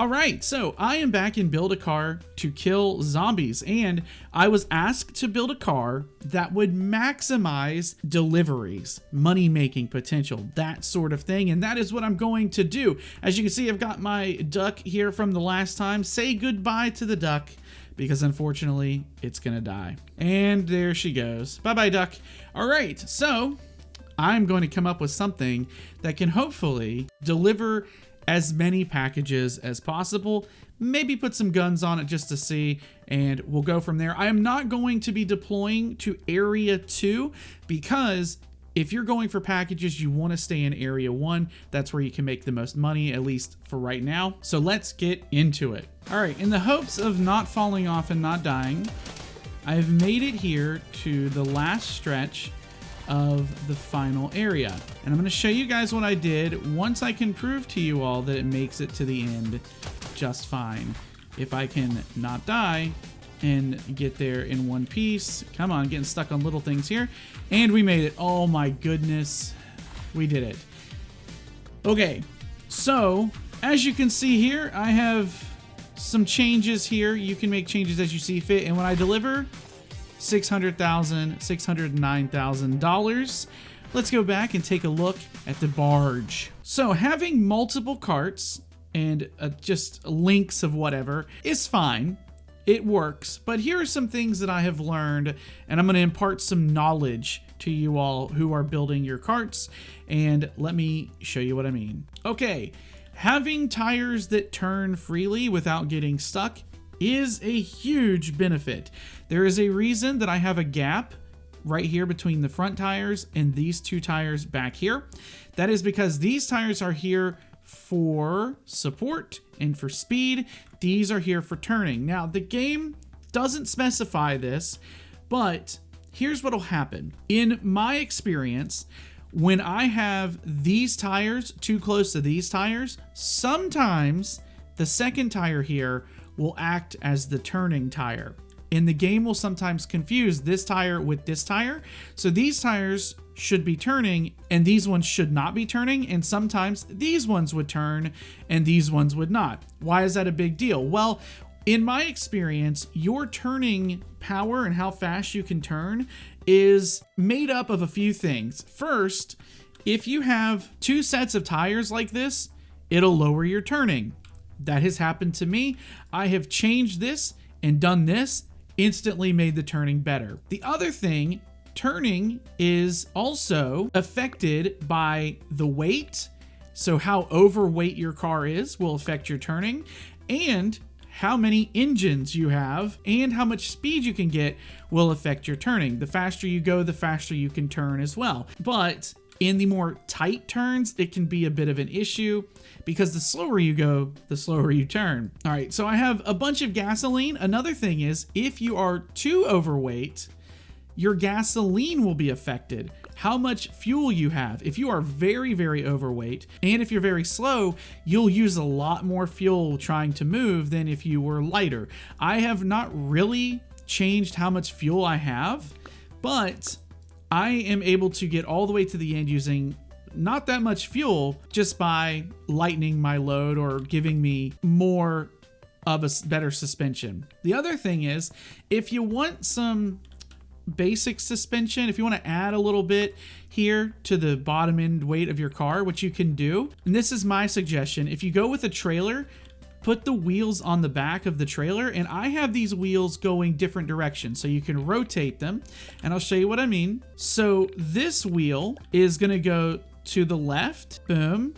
All right, so I am back in Build a Car to kill zombies, and I was asked to build a car that would maximize deliveries, money-making potential, that sort of thing, and that is what I'm going to do. As you can see, I've got my duck here from the last time. Say goodbye to the duck, because unfortunately, it's gonna die. And there she goes. Bye-bye, duck. All right, so I'm going to come up with something that can hopefully deliver as many packages as possible, maybe put some guns on it just to see, and we'll go from there. I am not going to be deploying to area 2 because if you're going for packages, you want to stay in area 1. That's where you can make the most money, at least for right now. So let's get into it. All right, in the hopes of not falling off and not dying, I've made it here to the last stretch of the final area. And I'm going to show you guys what I did once I can prove to you all that it makes it to the end just fine. If I can not die and get there in one piece. Come on, getting stuck on little things here. And we made it. Oh my goodness. We did it. Okay, so as you can see here, I have some changes here. You can make changes as you see fit. And when I deliver, $609,000. Let's go back and take a look at the barge. So having multiple carts and just links of whatever is fine. It works, but here are some things that I have learned, and I'm going to impart some knowledge to you all who are building your carts, and let me show you what I mean. Okay, having tires that turn freely without getting stuck is a huge benefit. There is a reason that I have a gap right here between the front tires and these two tires back here. That is because these tires are here for support and for speed. These are here for turning. Now, the game doesn't specify this, but here's what'll happen. In my experience, when I have these tires too close to these tires, sometimes the second tire here will act as the turning tire. And the game will sometimes confuse this tire with this tire. So these tires should be turning and these ones should not be turning. And sometimes these ones would turn and these ones would not. Why is that a big deal? Well, in my experience, your turning power and how fast you can turn is made up of a few things. First, if you have two sets of tires like this, it'll lower your turning. That has happened to me. I have changed this and done this, instantly made the turning better. The other thing, turning is also affected by the weight. So how overweight your car is will affect your turning, and how many engines you have and how much speed you can get will affect your turning. The faster you go, the faster you can turn as well. But in the more tight turns, it can be a bit of an issue because the slower you go, the slower you turn. All right, so I have a bunch of gasoline. Another thing is, if you are too overweight, your gasoline will be affected. How much fuel you have. If you are very, very overweight, and if you're very slow, you'll use a lot more fuel trying to move than if you were lighter. I have not really changed how much fuel I have, but I am able to get all the way to the end using not that much fuel just by lightening my load or giving me more of a better suspension. The other thing is, if you want some basic suspension, if you want to add a little bit here to the bottom end weight of your car, which you can do, and this is my suggestion, if you go with a trailer, put the wheels on the back of the trailer, and I have these wheels going different directions, so you can rotate them, and I'll show you what I mean. So this wheel is gonna go to the left, boom,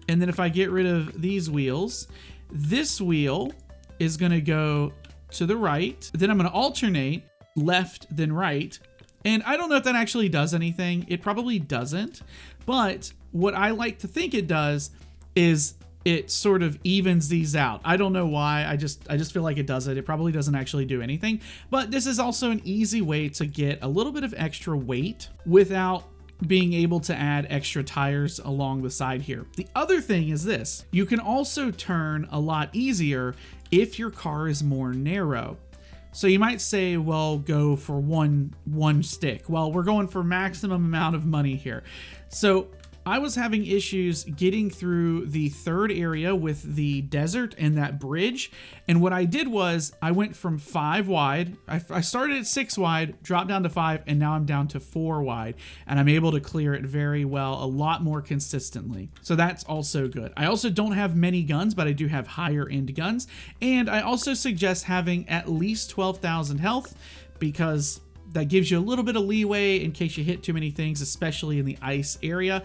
and then if I get rid of these wheels, this wheel is gonna go to the right, then I'm gonna alternate left then right, and I don't know if that actually does anything. It probably doesn't, but what I like to think it does is it sort of evens these out. I don't know why. I just feel like it does it. It probably doesn't actually do anything, but this is also an easy way to get a little bit of extra weight without being able to add extra tires along the side here. The other thing is this. You can also turn a lot easier if your car is more narrow. So you might say, well, go for one stick. Well, we're going for maximum amount of money here. So I was having issues getting through the third area with the desert and that bridge. And what I did was I went from 5 wide. I started at 6 wide, dropped down to 5, and now I'm down to 4 wide. And I'm able to clear it very well, a lot more consistently. So that's also good. I also don't have many guns, but I do have higher end guns. And I also suggest having at least 12,000 health, because that gives you a little bit of leeway in case you hit too many things, especially in the ice area.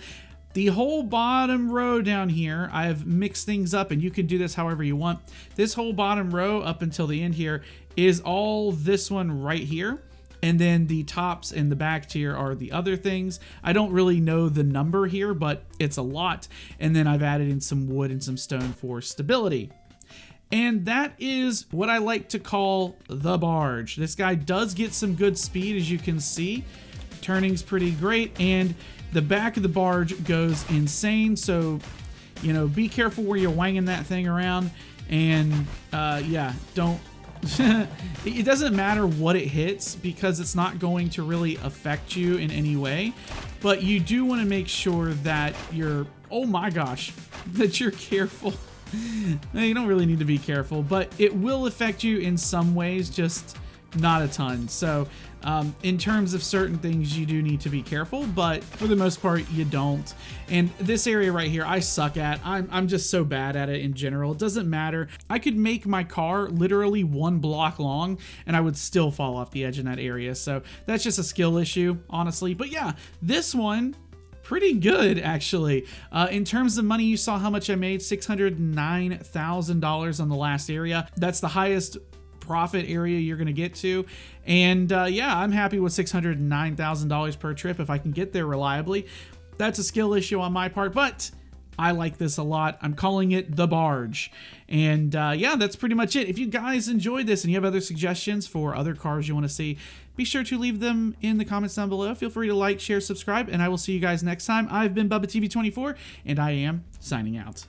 The whole bottom row down here, I've mixed things up, and you can do this however you want. This whole bottom row up until the end here is all this one right here. And then the tops and the back tier are the other things. I don't really know the number here, but it's a lot. And then I've added in some wood and some stone for stability. And that is what I like to call the barge. This guy does get some good speed, as you can see. Turning's pretty great, and the back of the barge goes insane. So, you know, be careful where you're wanging that thing around. And yeah, don't. It doesn't matter what it hits, because it's not going to really affect you in any way. But you do want to make sure that you're, oh my gosh, that you're careful. You don't really need to be careful, but it will affect you in some ways, just not a ton. So in terms of certain things, you do need to be careful, but for the most part, you don't. And this area right here, I suck at. I'm just so bad at it in general. It doesn't matter. I could make my car literally 1 block long, and I would still fall off the edge in that area. So that's just a skill issue, honestly. But yeah, this one, pretty good, actually. In terms of money, you saw how much I made, $609,000 on the last area. That's the highest profit area you're gonna get to. And yeah, I'm happy with $609,000 per trip if I can get there reliably. That's a skill issue on my part, but I like this a lot. I'm calling it the barge. And yeah, that's pretty much it. If you guys enjoyed this and you have other suggestions for other cars you want to see, be sure to leave them in the comments down below. Feel free to like, share, subscribe, and I will see you guys next time. I've been BubbaTV24, and I am signing out.